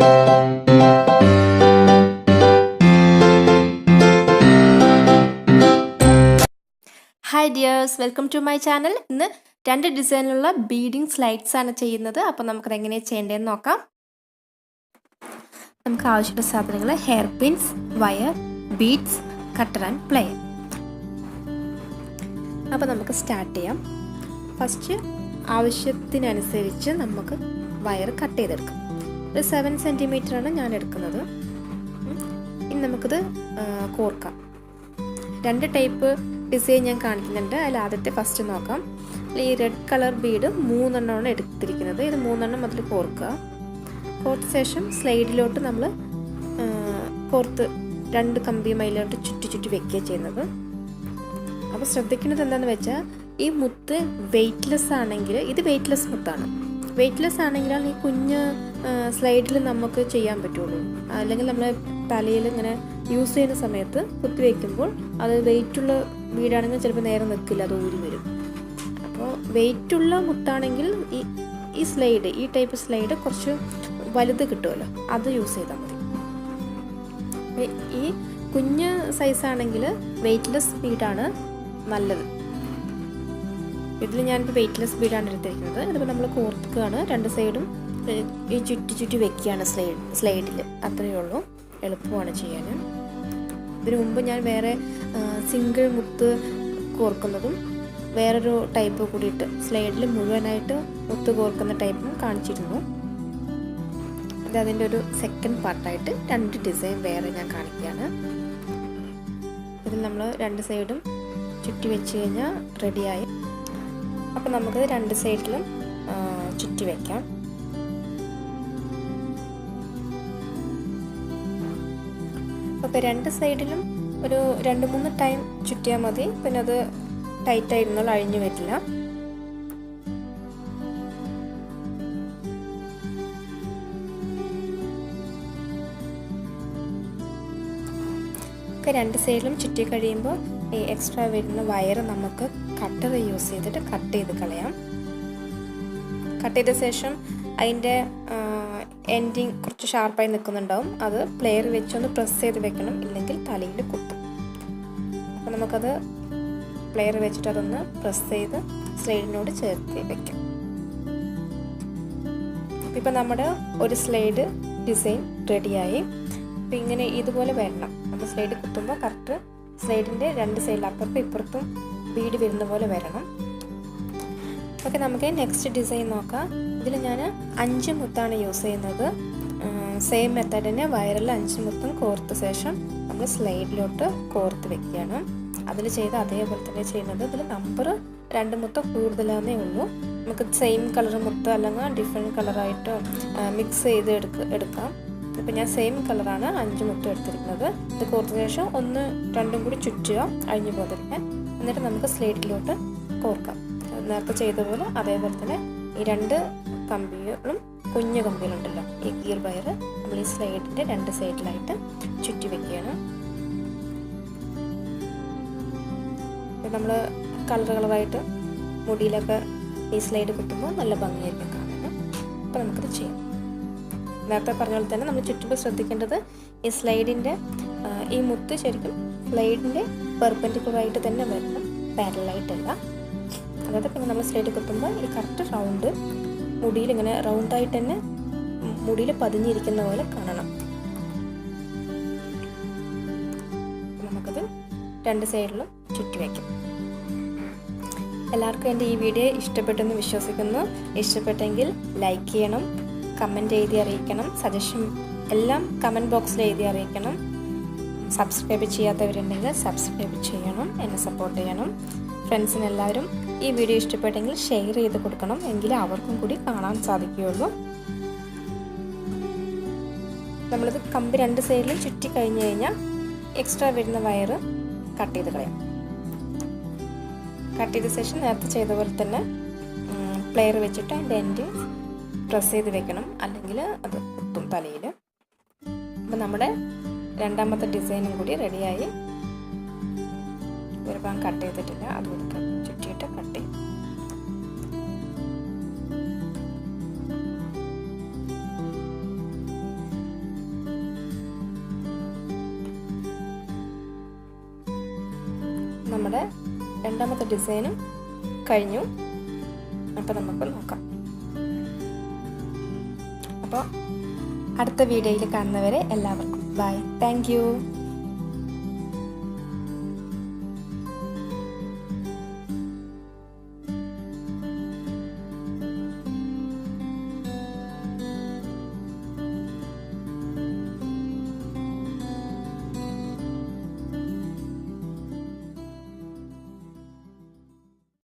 Hi dears, welcome to my channel. ഇന്ന് 2 ഡിസൈനിലുള്ള beading slides ആണ് ചെയ്യുന്നത്. അപ്പോൾ നമുക്കത് എങ്ങനെയാണ് ചെയ്യേണ്ടതെന്ന് നോക്കാം. നമുക്ക് ആവശ്യമുള്ള സാധനങ്ങൾ hair pins, wire, beads, cutter and player. അപ്പോൾ നമുക്ക് സ്റ്റാർട്ട് ചെയ്യാം. ഫസ്റ്റ് ആവശ്യത്തിനനുസരിച്ച് നമുക്ക് വയർ കട്ട് ചെയ്തെടുക്കാം. ഒരു 7 സെൻറ്റിമീറ്ററാണ് ഞാൻ എടുക്കുന്നത്. ഇനി നമുക്കിത് കോർക്കാം. 2 ടൈപ്പ് ഡിസൈൻ ഞാൻ കാണിക്കുന്നുണ്ട്. അതിൽ ആദ്യത്തെ ഫസ്റ്റ് നോക്കാം. ഈ റെഡ് കളർ ബീഡ് 3 എണ്ണമാണ് എടുത്തിരിക്കുന്നത്. ഇത് 3 എണ്ണം മുതൽ കോർക്കുക. കോർത്ത ശേഷം സ്ലൈഡിലോട്ട് നമ്മൾ കോർത്ത് 2 കമ്പിയും അതിലോട്ട് ചുറ്റി വെക്കുക ചെയ്യുന്നത്. അപ്പോൾ ശ്രദ്ധിക്കുന്നത് എന്താണെന്ന് വെച്ചാൽ, ഈ മുത്ത് വെയ്റ്റ്ലെസ് ആണെങ്കിൽ, ഇത് വെയ്റ്റ്ലെസ് മുത്താണ്. വെയ്റ്റ്ലെസ് ആണെങ്കിലാണ് ഈ കുഞ്ഞ് സ്ലൈഡിൽ നമുക്ക് ചെയ്യാൻ പറ്റുള്ളൂ. അല്ലെങ്കിൽ നമ്മൾ തലയിൽ ഇങ്ങനെ യൂസ് ചെയ്യുന്ന സമയത്ത് കുത്തി വയ്ക്കുമ്പോൾ അത് വെയിറ്റുള്ള ബീഡാണെങ്കിൽ ചിലപ്പോൾ നേരെ നിൽക്കില്ല, അത് ഊരി വരും. അപ്പോൾ വെയിറ്റുള്ള മുത്താണെങ്കിൽ ഈ സ്ലൈഡ്, ഈ ടൈപ്പ് സ്ലൈഡ് കുറച്ച് വലുത് കിട്ടുമല്ലോ, അത് യൂസ് ചെയ്താൽ മതി. ഈ കുഞ്ഞ് സൈസാണെങ്കിൽ വെയ്റ്റ്ലെസ് ബീഡാണ് നല്ലത്. ഇതിൽ ഞാനിപ്പോൾ വെയ്റ്റ്ലെസ് ബീഡാണ് എടുത്തിരിക്കുന്നത്. ഇതിപ്പോൾ നമ്മൾ കോർക്കുകയാണ്, 2 സൈഡും ഈ ചുറ്റി വെക്കുകയാണ് സ്ലൈഡിൽ. അത്രയേ ഉള്ളൂ, എളുപ്പമാണ് ചെയ്യാൻ. ഇതിനു മുമ്പ് ഞാൻ വേറെ സിംഗിൾ മുത്ത് കോർക്കുന്നതും വേറൊരു ടൈപ്പ് കൂടിയിട്ട് സ്ലൈഡിൽ മുഴുവനായിട്ട് മുത്ത് കോർക്കുന്ന ടൈപ്പും കാണിച്ചിരുന്നു. അത് അതിൻ്റെ ഒരു സെക്കൻഡ് പാർട്ടായിട്ട് 2 ഡിസൈൻ വേറെ ഞാൻ കാണിക്കുകയാണ്. ഇതിൽ നമ്മൾ 2 സൈഡും ചുറ്റി വെച്ച് കഴിഞ്ഞാൽ റെഡിയായി. അപ്പോൾ നമുക്കത് 2 സൈഡിലും ചുറ്റി വയ്ക്കാം. അപ്പോൾ 2 സൈഡിലും ഒരു 2-3 ടൈം ചുറ്റിയാൽ മതി. പിന്നെ അത് ടൈറ്റായിരുന്നാൽ അഴിഞ്ഞു വരില്ല. ഒക്കെ 2 സൈഡിലും ചുറ്റി കഴിയുമ്പോൾ ഈ എക്സ്ട്രാ വരുന്ന വയർ നമുക്ക് കട്ടർ യൂസ് ചെയ്തിട്ട് കട്ട് ചെയ്ത് കളയാം. കട്ട് ചെയ്ത ശേഷം അതിൻ്റെ എൻഡിങ് കുറച്ച് ഷാർപ്പായി നിൽക്കുന്നുണ്ടാവും. അത് പ്ലെയർ വെച്ചൊന്ന് പ്രസ് ചെയ്ത് വെക്കണം, ഇല്ലെങ്കിൽ തലയിൽ കുത്തും. അപ്പോൾ നമുക്കത് പ്ലെയർ വെച്ചിട്ട് അതൊന്ന് പ്രസ് ചെയ്ത് സ്ലൈഡിനോട് ചേർത്ത് വെക്കാം. ഇപ്പം നമ്മുടെ ഒരു സ്ലൈഡ് ഡിസൈൻ റെഡിയായി. അപ്പം ഇങ്ങനെ ഇതുപോലെ വരണം. അപ്പോൾ സ്ലൈഡ് കുത്തുമ്പോൾ കറക്റ്റ് സ്ലൈഡിൻ്റെ 2 സൈഡിൽ അപ്പുറത്തും ഇപ്പുറത്തും ബീഡ് വരുന്ന പോലെ വരണം. ഓക്കെ, നമുക്ക് നെക്സ്റ്റ് ഡിസൈൻ നോക്കാം. ഇതിൽ ഞാൻ 5 മുത്താണ് യൂസ് ചെയ്യുന്നത്. സെയിം മെത്തേഡ് തന്നെ വയറിൽ 5 മുത്തും കോർത്ത ശേഷം നമ്മൾ സ്ലൈഡിലോട്ട് കോർത്ത് വെക്കുകയാണ്. അതിൽ ചെയ്ത അതേപോലെ തന്നെ ചെയ്യുന്നത്. ഇതിൽ നമ്പർ 2 മുത്ത് കൂടുതലാന്നേ ഉള്ളൂ. നമുക്ക് സെയിം കളർ മുത്ത് അല്ലെങ്കിൽ ഡിഫറെൻറ്റ് കളറായിട്ട് മിക്സ് ചെയ്ത് എടുക്കാം. ഇപ്പം ഞാൻ സെയിം കളറാണ് 5 മുത്ത് എടുത്തിരിക്കുന്നത്. ഇത് കോർത്ത ശേഷം 1-2 കൂടി ചുറ്റുക, അഴിഞ്ഞു പോകാതിരിക്കാൻ. എന്നിട്ട് നമുക്ക് സ്ലൈഡിലോട്ട് കോർക്കാം. നേരത്തെ ചെയ്ത പോലെ അതേപോലെ തന്നെ ഈ 2 കമ്പികളും കുഞ്ഞു കമ്പികളുണ്ടല്ലോ, ഈ ഗിയർ വയർ നമ്മൾ ഈ സ്ലൈഡിൻ്റെ 2 സൈഡിലായിട്ട് ചുറ്റി വെക്കുകയാണ്. നമ്മൾ കളറായിട്ട് മുടിയിലൊക്കെ ഈ സ്ലൈഡ് കുത്തുമ്പോൾ നല്ല ഭംഗിയായിരിക്കും കാണാൻ. അപ്പോൾ നമുക്കത് ചെയ്യാം. നേരത്തെ പറഞ്ഞ പോലെ തന്നെ നമ്മൾ ചുറ്റുമ്പോൾ ശ്രദ്ധിക്കേണ്ടത്, ഈ സ്ലൈഡിൻ്റെ ഈ മുത്ത് ശരിക്കും സ്ലൈഡിൻ്റെ പെർപെൻഡിക്കുലറായിട്ട് തന്നെ വരണം, പാരലായിട്ടല്ല. അതായത് പിന്നെ നമ്മൾ സ്ലൈഡ് കുത്തുമ്പോൾ ഈ കറക്റ്റ് റൗണ്ട് മുടിയിൽ ഇങ്ങനെ റൗണ്ടായിട്ട് തന്നെ മുടിയിൽ പതിഞ്ഞിരിക്കുന്ന പോലെ കാണണം. നമുക്കത് 2 സൈഡിലും ചുറ്റി വയ്ക്കാം. എല്ലാവർക്കും എൻ്റെ ഈ വീഡിയോ ഇഷ്ടപ്പെട്ടെന്ന് വിശ്വസിക്കുന്നു. ഇഷ്ടപ്പെട്ടെങ്കിൽ ലൈക്ക് ചെയ്യണം, കമൻറ്റ് എഴുതി അറിയിക്കണം, സജഷൻ എല്ലാം കമൻറ്റ് ബോക്സിൽ എഴുതി അറിയിക്കണം. സബ്സ്ക്രൈബ് ചെയ്യാത്തവരുണ്ടെങ്കിൽ സബ്സ്ക്രൈബ് ചെയ്യണം, എന്നെ സപ്പോർട്ട് ചെയ്യണം. ഫ്രണ്ട്സിനെല്ലാവരും ഈ വീഡിയോ ഇഷ്ടപ്പെട്ടെങ്കിൽ ഷെയർ ചെയ്ത് കൊടുക്കണം, എങ്കിലേ അവർക്കും കൂടി കാണാൻ സാധിക്കുകയുള്ളൂ. നമ്മളിത് കമ്പി 2 സൈഡിലും ചുറ്റി കഴിഞ്ഞ് കഴിഞ്ഞാൽ എക്സ്ട്രാ വരുന്ന വയർ കട്ട് ചെയ്ത് കളയാം. കട്ട് ചെയ്ത ശേഷം നേരത്തെ ചെയ്ത പോലെ തന്നെ പ്ലെയർ വെച്ചിട്ട് അതിൻ്റെ എൻഡ് പ്രസ് ചെയ്ത് വെക്കണം, അല്ലെങ്കിൽ അത് കുത്തും തലയിൽ. അപ്പം നമ്മുടെ 2ാമത്തെ ഡിസൈനും കൂടി റെഡിയായി. ഒരു ഭാഗം കട്ട് ചെയ്തിട്ടില്ല, അതുകൊണ്ട് ചുറ്റിയിട്ട് കട്ട് ചെയ്യും. നമ്മുടെ രണ്ടാമത്തെ ഡിസൈനും കഴിഞ്ഞു. അപ്പോൾ നമുക്ക് നോക്കാം. അപ്പോൾ അടുത്ത വീഡിയോയിൽ കാണുന്നവരെ എല്ലാവർക്കും ബൈ. Thank you.